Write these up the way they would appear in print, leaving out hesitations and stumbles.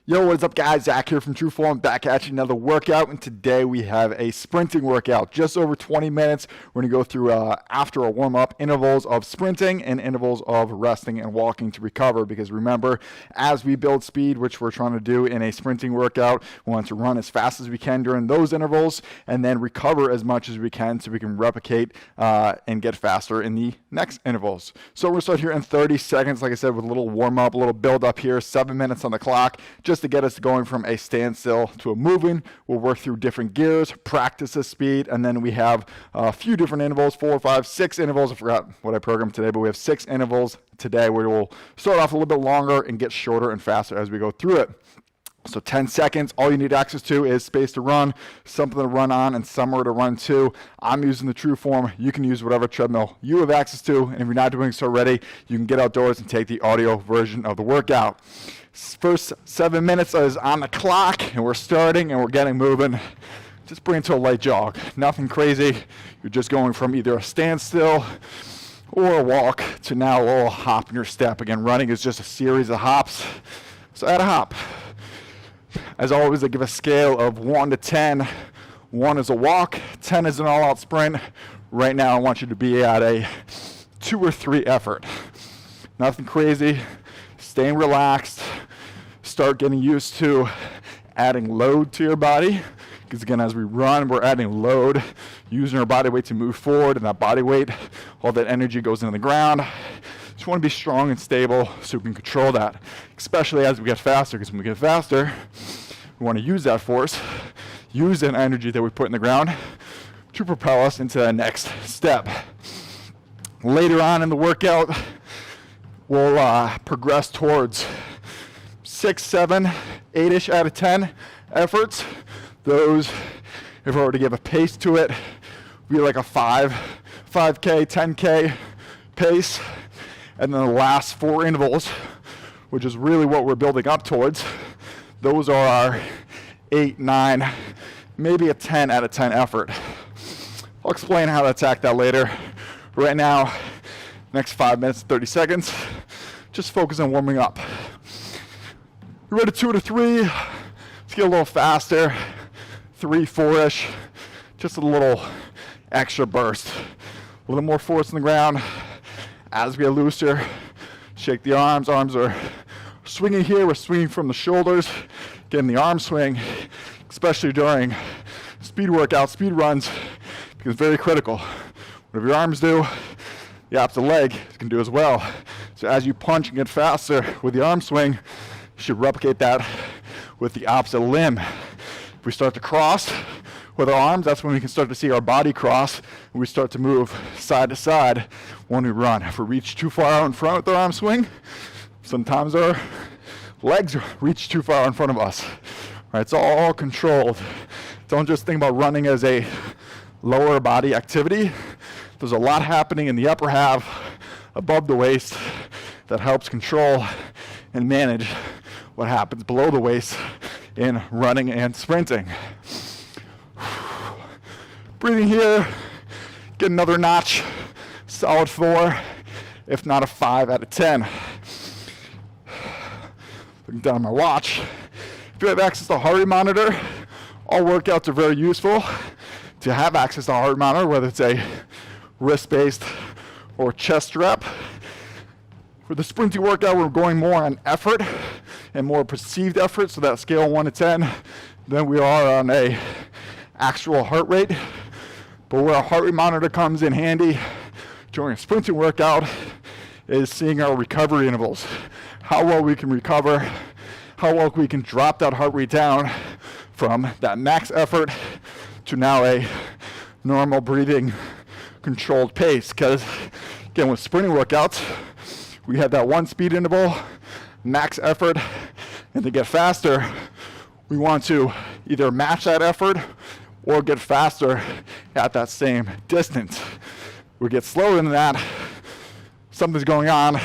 Yo, what is up guys? Zach here from 𝗷𝗵𝗋𝗀𝘀, back at you another workout, and today we have a sprinting workout, just over 20 minutes. We're going to go through, after a warm-up, intervals of sprinting and intervals of resting and walking to recover, because remember, as we build speed, which we're trying to do in a sprinting workout, we want to run as fast as we can during those intervals, and then recover as much as we can so we can replicate and get faster in the next intervals. So we're going to start here in 30 seconds, like I said, with a little warm-up, a little build-up here, 7 minutes on the clock, just to get us going from a standstill to a moving. We'll work through different gears, practice the speed, and then we have a few different intervals, 4, 5, 6 intervals. I forgot what I programmed today, but we have 6 intervals today where we'll start off a little bit longer and get shorter and faster as we go through it. So 10 seconds, all you need access to is space to run, something to run on, and somewhere to run to. I'm using the 𝗷𝗵𝗋. You can use whatever treadmill you have access to, and if you're not doing so already, you can get outdoors and take the audio version of the workout. First 7 minutes is on the clock, and we're starting and we're getting moving. Just bring it to a light jog. Nothing crazy. You're just going from either a standstill or a walk to now a little hop in your step. Again, running is just a series of hops. So add a hop. As always, I give a scale of 1 to 10. 1 is a walk, 10 is an all-out sprint. Right now, I want you to be at a 2 or 3 effort. Nothing crazy. Staying relaxed. Start getting used to adding load to your body. Because again, as we run, we're adding load, using our body weight to move forward, and that body weight, all that energy goes into the ground. Just want to be strong and stable so we can control that, especially as we get faster, because when we get faster, we want to use that force, use that energy that we put in the ground to propel us into the next step. Later on in the workout, we'll progress towards 6, 7, 8-ish out of 10 efforts. Those, if I were to give a pace to it, would be like a 5K, 10K pace. And then the last 4 intervals, which is really what we're building up towards, those are our 8, 9, maybe a 10 out of 10 effort. I'll explain how to attack that later. Right now, next 5 minutes, 30 seconds, just focus on warming up. You're ready, 2 to 3. Let's get a little faster. 3, 4-ish. Just a little extra burst. A little more force on the ground. As we get looser, shake the arms. Arms are swinging here. We're swinging from the shoulders, getting the arm swing, especially during speed workouts, speed runs, because it's very critical. Whatever your arms do, the opposite leg can do as well. So as you punch and get faster with the arm swing, you should replicate that with the opposite limb. If we start to cross with our arms, that's when we can start to see our body cross, and we start to move side to side when we run. If we reach too far out in front with our arm swing, sometimes our legs reach too far in front of us. Right, it's all controlled. Don't just think about running as a lower body activity. There's a lot happening in the upper half, above the waist, that helps control and manage what happens below the waist in running and sprinting. Breathing here, get another notch, solid 4, if not a 5 out of 10. Looking down at my watch. If you have access to a heart rate monitor, all workouts are very useful to have access to a heart rate monitor, whether it's a wrist-based or chest rep. For the sprinting workout, we're going more on effort and more perceived effort, so that scale 1 to 10, than we are on a actual heart rate. But where a heart rate monitor comes in handy during a sprinting workout is seeing our recovery intervals. How well we can recover, how well we can drop that heart rate down from that max effort to now a normal breathing controlled pace. Because again, with sprinting workouts, we have that 1 speed interval, max effort, and to get faster, we want to either match that effort or get faster at that same distance. We get slower than that, something's going on.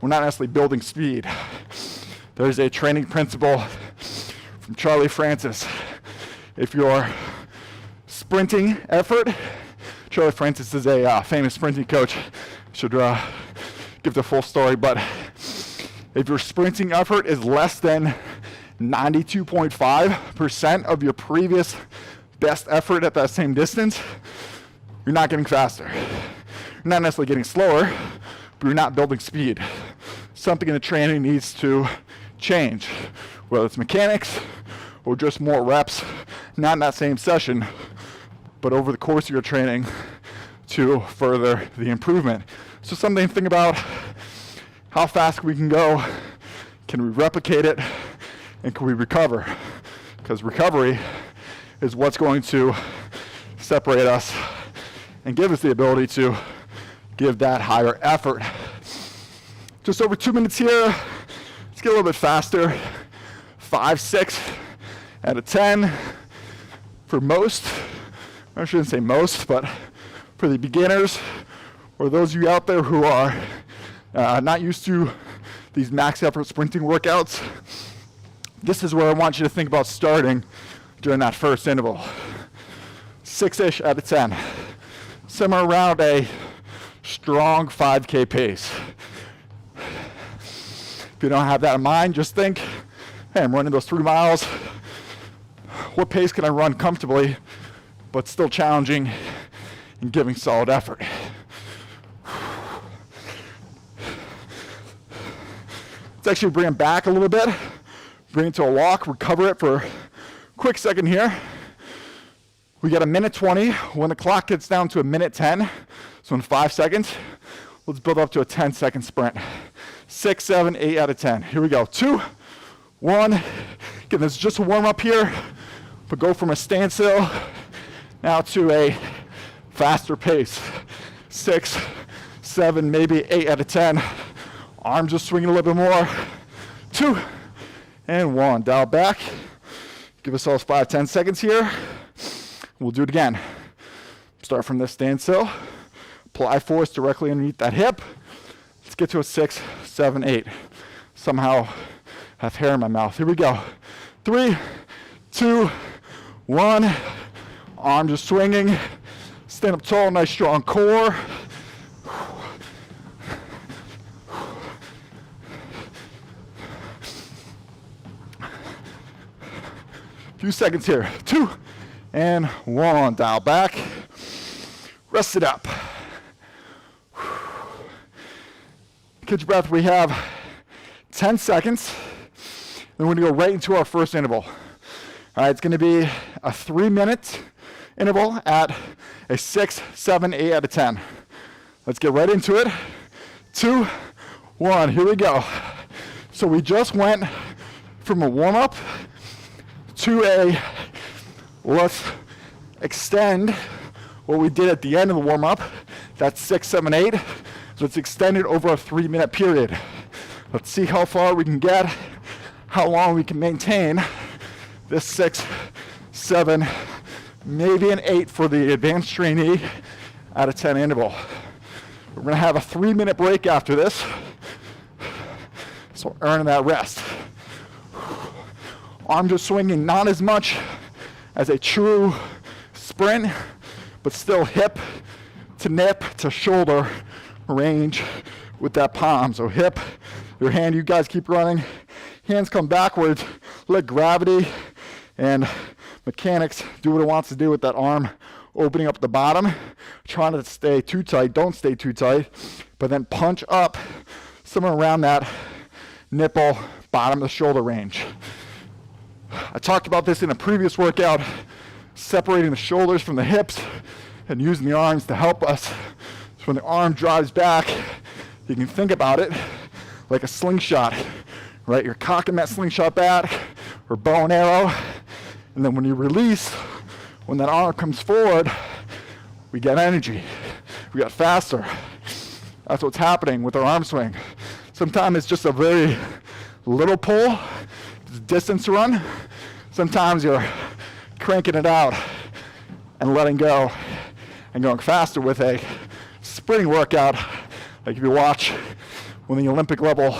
We're not necessarily building speed. There's a training principle from Charlie Francis. If your sprinting effort, Charlie Francis is a famous sprinting coach, should give the full story, but if your sprinting effort is less than 92.5% of your previous best effort at that same distance, you're not getting faster. You're not necessarily getting slower, but you're not building speed. Something in the training needs to change, whether it's mechanics or just more reps, not in that same session, but over the course of your training to further the improvement. So something to think about: how fast we can go, can we replicate it, and can we recover? Because recovery is what's going to separate us and give us the ability to give that higher effort. Just over 2 minutes here. Let's get a little bit faster. 5, 6 out of 10 for most. I shouldn't say most, but for the beginners or those of you out there who are not used to these max effort sprinting workouts, this is where I want you to think about starting during that first interval. 6-ish out of 10. Somewhere around a strong 5K pace. If you don't have that in mind, just think, hey, I'm running those 3 miles. What pace can I run comfortably, but still challenging and giving solid effort? Let's actually bring it back a little bit. Bring it to a walk, recover it for a quick second here. We got 1:20. When the clock gets down to 1:10, so in 5 seconds, let's build up to a 10-second sprint. 6, 7, 8 out of 10. Here we go. 2, 1. Again, this is just a warm up here, but go from a standstill now to a faster pace. 6, 7, maybe 8 out of 10. Arms are swinging a little bit more. 2 and 1. Dial back. Give ourselves 5, 10 seconds here. We'll do it again. Start from this standstill. Apply force directly underneath that hip. Let's get to a 6, 7, 8. Somehow have hair in my mouth. Here we go. 3, 2, 1. Arms are swinging. Stand up tall, nice strong core. Few seconds here. 2 and 1. Dial back. Rest it up. Catch your breath. We have 10 seconds. Then we're going to go right into our first interval. All right, it's going to be a 3-minute interval at a 6, 7, 8 out of 10. Let's get right into it. 2, 1. Here we go. So we just went from a warm-up to a let's extend what we did at the end of the warm-up. That's 6, 7, 8. So let's extend it over a 3-minute period. Let's see how far we can get, how long we can maintain this 6, 7, maybe an 8 for the advanced trainee out of 10 interval. We're going to have a 3-minute break after this, so earning that rest. Arms are swinging not as much as a true sprint, but still hip to nip to shoulder range with that palm. So hip, your hand, you guys keep running. Hands come backwards, let gravity and mechanics do what it wants to do with that arm opening up the bottom. Trying to stay too tight, don't stay too tight, but then punch up somewhere around that nipple, bottom of the shoulder range. I talked about this in a previous workout, separating the shoulders from the hips and using the arms to help us. So when the arm drives back, you can think about it like a slingshot, right? You're cocking that slingshot back, or bow and arrow, and then when you release, when that arm comes forward, we get energy, we get faster. That's what's happening with our arm swing. Sometimes it's just a very little pull, distance run. Sometimes you're cranking it out and letting go and going faster with a sprinting workout. Like if you watch when the Olympic level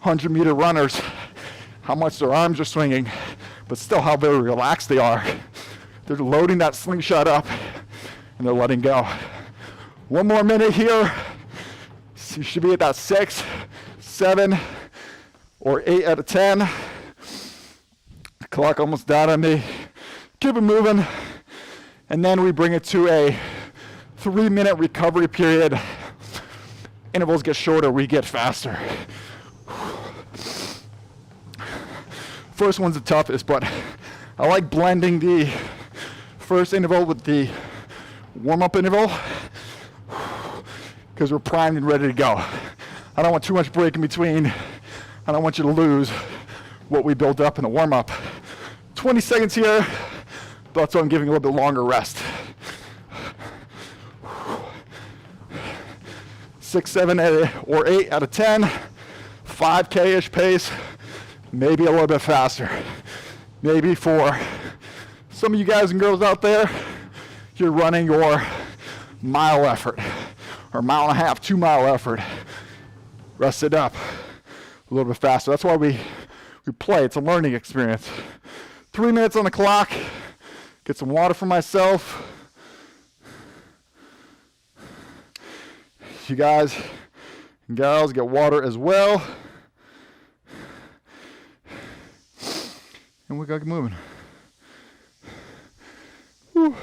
100-meter runners, how much their arms are swinging, but still how very relaxed they are. They're loading that slingshot up and they're letting go. 1 more minute here. So you should be at that 6, 7, or 8 out of 10. Clock almost died on me. Keep it moving. And then we bring it to a 3-minute recovery period. Intervals get shorter, we get faster. First one's the toughest, but I like blending the first interval with the warm-up interval because we're primed and ready to go. I don't want too much break in between. I don't want you to lose what we built up in the warm-up. 20 seconds here, but so I'm giving a little bit longer rest. 6, 7, or 8 out of 10, 5K-ish pace, maybe a little bit faster. Maybe for some of you guys and girls out there, you're running your mile effort, or mile and a half, 2-mile effort. Rest it up a little bit faster. That's why we play. It's a learning experience. 3 minutes on the clock. Get some water for myself. You guys and gals get water as well. And we gotta get moving. Whew.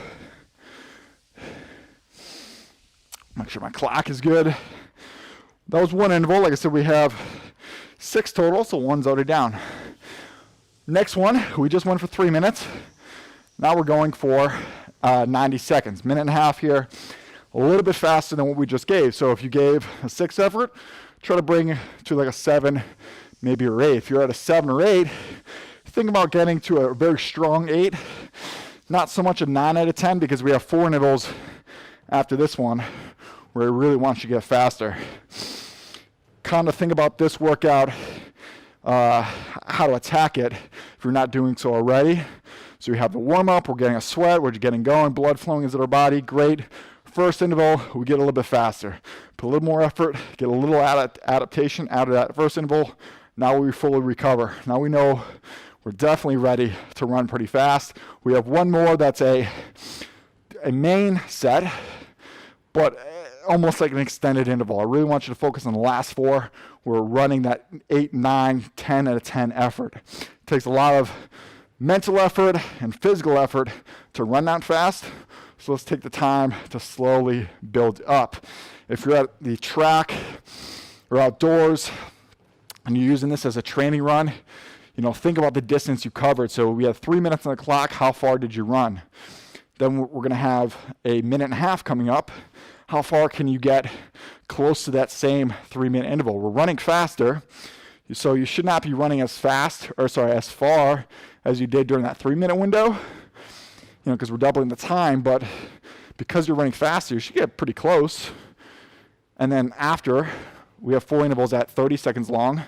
Make sure my clock is good. That was one interval. Like I said, we have 6 total, so one's already down. Next one, we just went for 3 minutes. Now we're going for 90 seconds. Minute and a half here, a little bit faster than what we just gave. So if you gave a 6 effort, try to bring to like a 7, maybe or 8. If you're at a 7 or 8, think about getting to a very strong 8. Not so much a 9 out of 10 because we have 4 intervals after this one where it really wants you to get faster. Kind of think about this workout, how to attack it if you're not doing so already. So we have the warm-up, we're getting a sweat, we're getting going, blood flowing into our body, great. First interval, we get a little bit faster. Put a little more effort, get a little adaptation out of that first interval. Now we fully recover. Now we know we're definitely ready to run pretty fast. We have one more that's a main set, but almost like an extended interval. I really want you to focus on the last 4. We're running that 8, 9, 10 out of 10 effort. It takes a lot of mental effort and physical effort to run that fast. So let's take the time to slowly build up. If you're at the track or outdoors and you're using this as a training run, think about the distance you covered. So we have 3 minutes on the clock. How far did you run? Then we're going to have a minute and a half coming up. How far can you get close to that same 3-minute interval? We're running faster, so you should not be running as far as you did during that 3-minute window, because we're doubling the time, but because you're running faster, you should get pretty close. And then after, we have 4 intervals at 30 seconds long.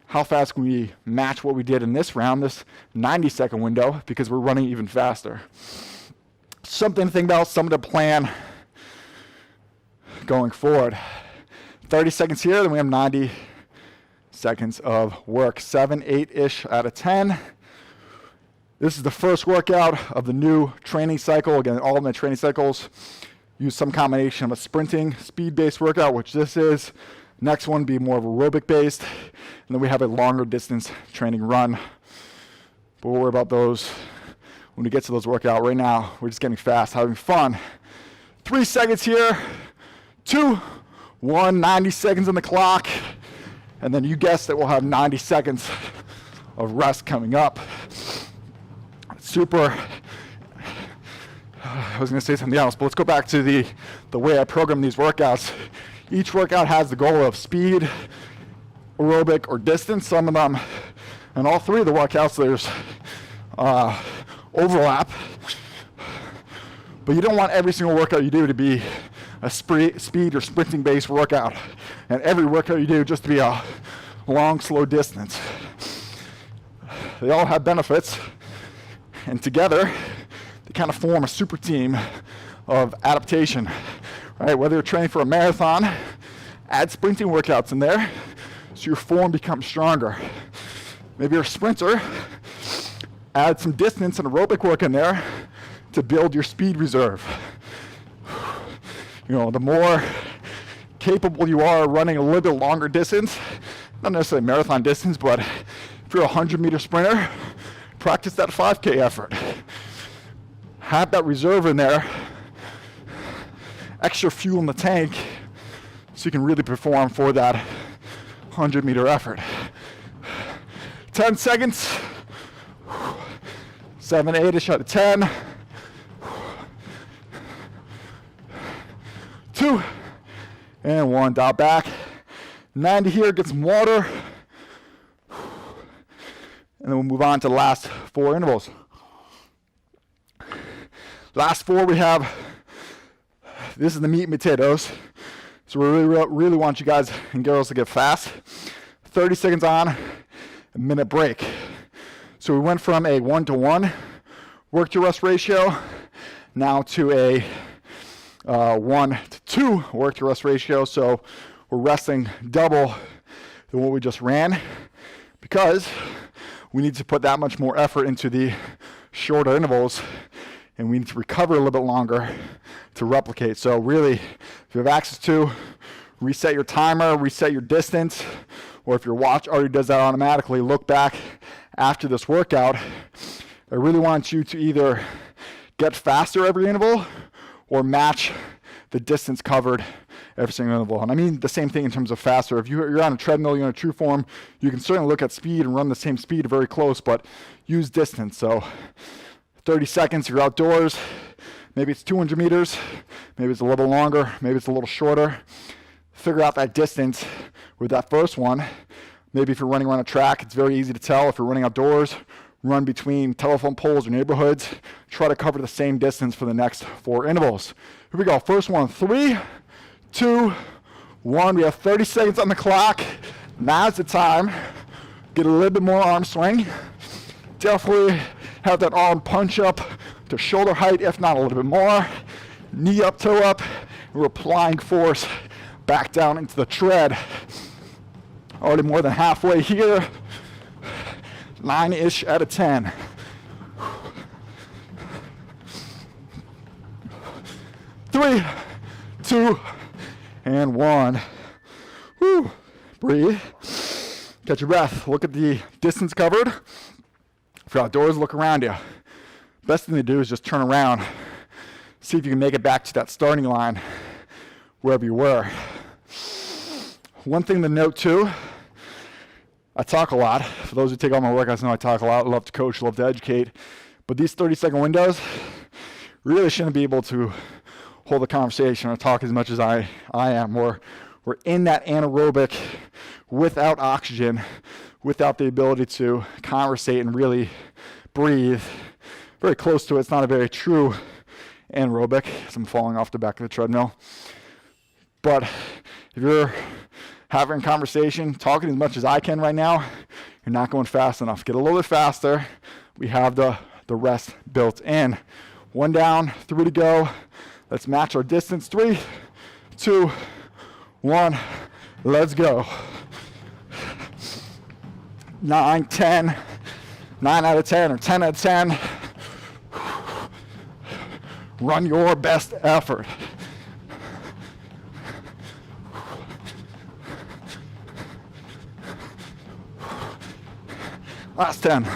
How fast can we match what we did in this round, this 90-second window, because we're running even faster? Something to think about, something to plan going forward. 30 seconds here, then we have 90 seconds of work. 7, 8-ish out of 10. This is the first workout of the new training cycle. Again, all of my training cycles use some combination of a sprinting, speed-based workout, which this is. Next one be more of aerobic-based. And then we have a longer distance training run. But we'll worry about those when we get to those workouts. Right now, we're just getting fast, having fun. 3 seconds here. 2, 1, 90 seconds on the clock. And then you guessed it, we'll have 90 seconds of rest coming up. Super. I was going to say something else, but let's go back to the way I program these workouts. Each workout has the goal of speed, aerobic, or distance. Some of them, and all 3 of the workouts, there's overlap. But you don't want every single workout you do to be a speed or sprinting based workout, and every workout you do just to be a long, slow distance. They all have benefits, and together they kind of form a super team of adaptation, right? Whether you're training for a marathon, add sprinting workouts in there so your form becomes stronger. Maybe you're a sprinter, add some distance and aerobic work in there to build your speed reserve. The more capable you are running a little bit longer distance, not necessarily marathon distance, but if you're a 100-meter sprinter, Practice that 5K effort. Have that reserve in there, extra fuel in the tank, so you can really perform for that 100-meter effort. 10 seconds. 7, 8-ish out of 10. 2 and 1. Dial back. 90 here. Get some water. And then we'll move on to the last 4 intervals. Last 4 we have, this is the meat and potatoes. So we really want you guys and girls to get fast. 30 seconds on, a minute break. So we went from a 1-to-1 work to rest ratio now to a 1-to-2 work to rest ratio. So we're resting double than what we just ran because we need to put that much more effort into the shorter intervals, and we need to recover a little bit longer to replicate. So really, if you have access to, reset your timer, reset your distance, or if your watch already does that automatically, look back after this workout. I really want you to either get faster every interval or match the distance covered every single interval. And I mean the same thing in terms of faster. If you're on a treadmill, you're in a true form, you can certainly look at speed and run the same speed very close, but use distance. So 30 seconds, you're outdoors, maybe it's 200 meters, maybe it's a little longer, maybe it's a little shorter. Figure out that distance with that first one. Maybe if you're running around a track, it's very easy to tell. If you're running outdoors, run between telephone poles or neighborhoods. Try to cover the same distance for the next 4 intervals. Here we go. First one, 3, 2, 1. We have 30 seconds on the clock. Now's the time. Get a little bit more arm swing. Definitely have that arm punch up to shoulder height, if not a little bit more. Knee up, toe up. We're applying force back down into the tread. Already more than halfway here. 9-ish out of 10. Three, 2, and 1. Woo. Breathe. Catch your breath. Look at the distance covered. If you're outdoors, look around you. Best thing to do is just turn around. See if you can make it back to that starting line wherever you were. One thing to note too, I talk a lot. For those who take all my workouts know I talk a lot. I love to coach, love to educate. But these 30-second windows really shouldn't be able to hold a conversation or talk as much as I am. We're in that anaerobic, without oxygen, without the ability to conversate and really breathe. Very close to it. It's not a very true anaerobic, as I'm falling off the back of the treadmill. But if you're having a conversation, talking as much as I can right now, you're not going fast enough. Get a little bit faster. We have the rest built in. 1 down, 3 to go. Let's match our distance. 3, 2, 1. Let's go. 9, 10. 9 out of 10 or 10 out of 10. Run your best effort. Last 10.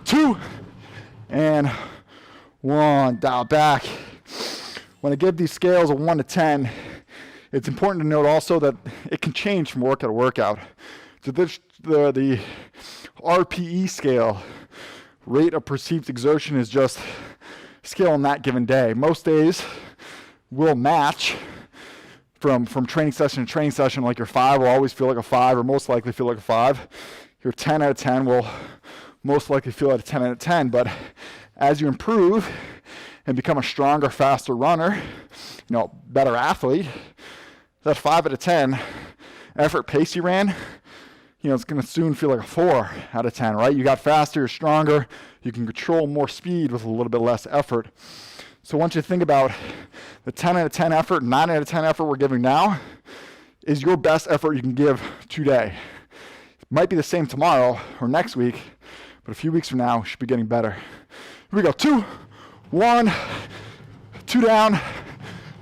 Two and 1. Dial back. When I give these scales a 1 to 10, it's important to note also that it can change from workout to workout. So the RPE scale, rate of perceived exertion, is just scale on that given day. Most days will match from training session to training session. Like your 5 will always feel like a 5, or most likely feel like a 5. Your 10 out of 10 will most likely feel like a 10 out of 10. But as you improve and become a stronger, faster runner, better athlete, that 5 out of 10 effort pace you ran, it's going to soon feel like a 4 out of 10, right? You got faster, you're stronger, you can control more speed with a little bit less effort. So once you think about the 10 out of 10 effort, 9 out of 10 effort we're giving now is your best effort you can give today. It might be the same tomorrow or next week, but a few weeks from now, we should be getting better. Here we go. 2, 1, 2 down,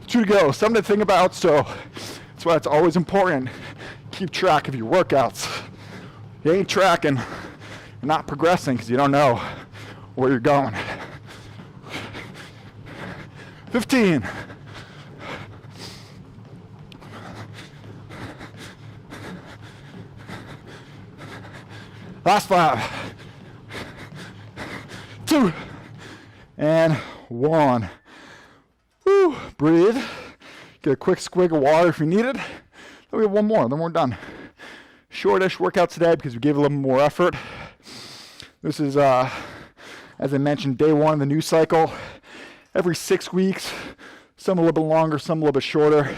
2 to go. Something to think about. So that's why it's always important keep track of your workouts. You ain't tracking, you're not progressing because you don't know where you're going. 15. Last 5. 2. And 1. Woo. Breathe. Get a quick swig of water if you need it. Then we have one more, then we're done. Shortish workout today because we gave a little more effort. This is, as I mentioned, day 1 of the new cycle. Every 6 weeks, some a little bit longer, some a little bit shorter.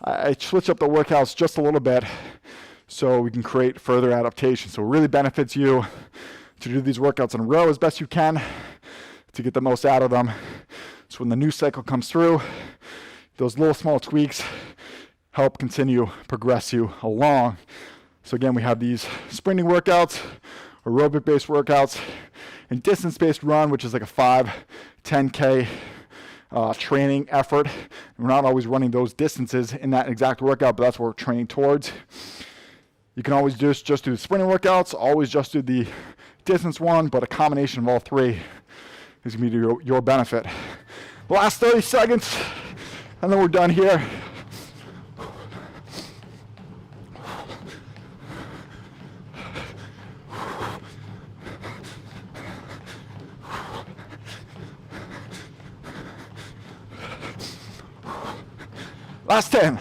I switch up the workouts just a little bit so we can create further adaptation. So it really benefits you to do these workouts in a row as best you can to get the most out of them. So when the new cycle comes through, those little small tweaks help continue, progress you along. So again, we have these sprinting workouts, aerobic-based workouts, and distance-based run, which is like a 5, 10K training effort. We're not always running those distances in that exact workout, but that's what we're training towards. You can always just do the sprinting workouts, always just do the distance one, but a combination of all three is going to be to your benefit. The last 30 seconds, and then we're done here. Last 10.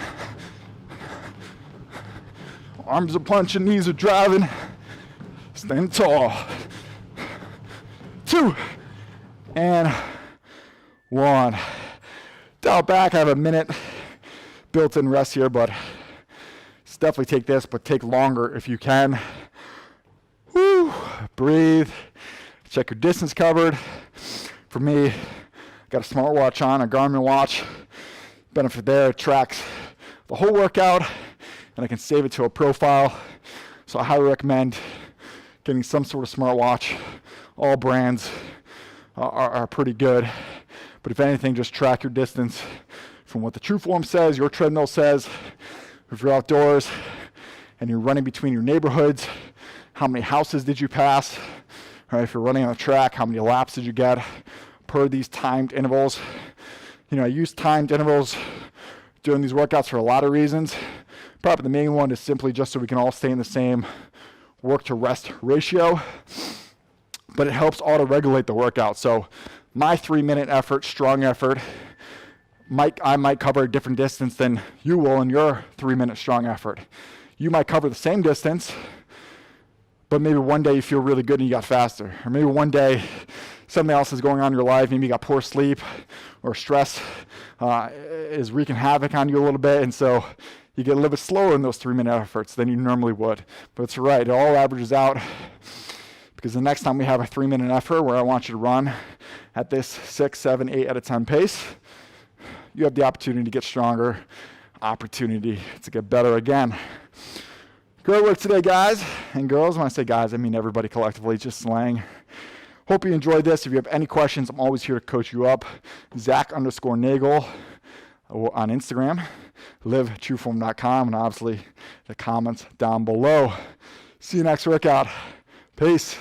Arms are punching, knees are driving. Stand tall. 2 and 1. Dial back. I have a minute built-in rest here, but definitely take this, but take longer if you can. Woo. Breathe. Check your distance covered. For me, I got a smartwatch on, a Garmin watch. Benefit there, it tracks the whole workout, and I can save it to a profile. So I highly recommend getting some sort of smartwatch. All brands are pretty good, but if anything, just track your distance from what the 𝗏𝗏 says, your treadmill says. If you're outdoors and you're running between your neighborhoods, how many houses did you pass? All right, if you're running on a track, how many laps did you get per these timed intervals? You know, I use timed intervals during these workouts for a lot of reasons. Probably the main one is simply just so we can all stay in the same work to rest ratio, but it helps auto-regulate the workout. So my 3-minute effort, strong effort, I might cover a different distance than you will in your 3-minute strong effort. You might cover the same distance, but maybe one day you feel really good and you got faster. Or maybe one day something else is going on in your life. Maybe you got poor sleep or stress is wreaking havoc on you a little bit. And so you get a little bit slower in those 3-minute efforts than you normally would. But it's right. It all averages out, because the next time we have a 3-minute effort where I want you to run at this 6, 7, 8 out of 10 pace, you have the opportunity to get stronger, opportunity to get better again. Great work today, guys and girls. When I say guys, I mean everybody collectively, just slang. Hope you enjoyed this. If you have any questions, I'm always here to coach you up. Zack_Nagle on Instagram, 𝗏𝗵𝗋𝗲𝘀, and obviously the comments down below. See you next workout. Peace.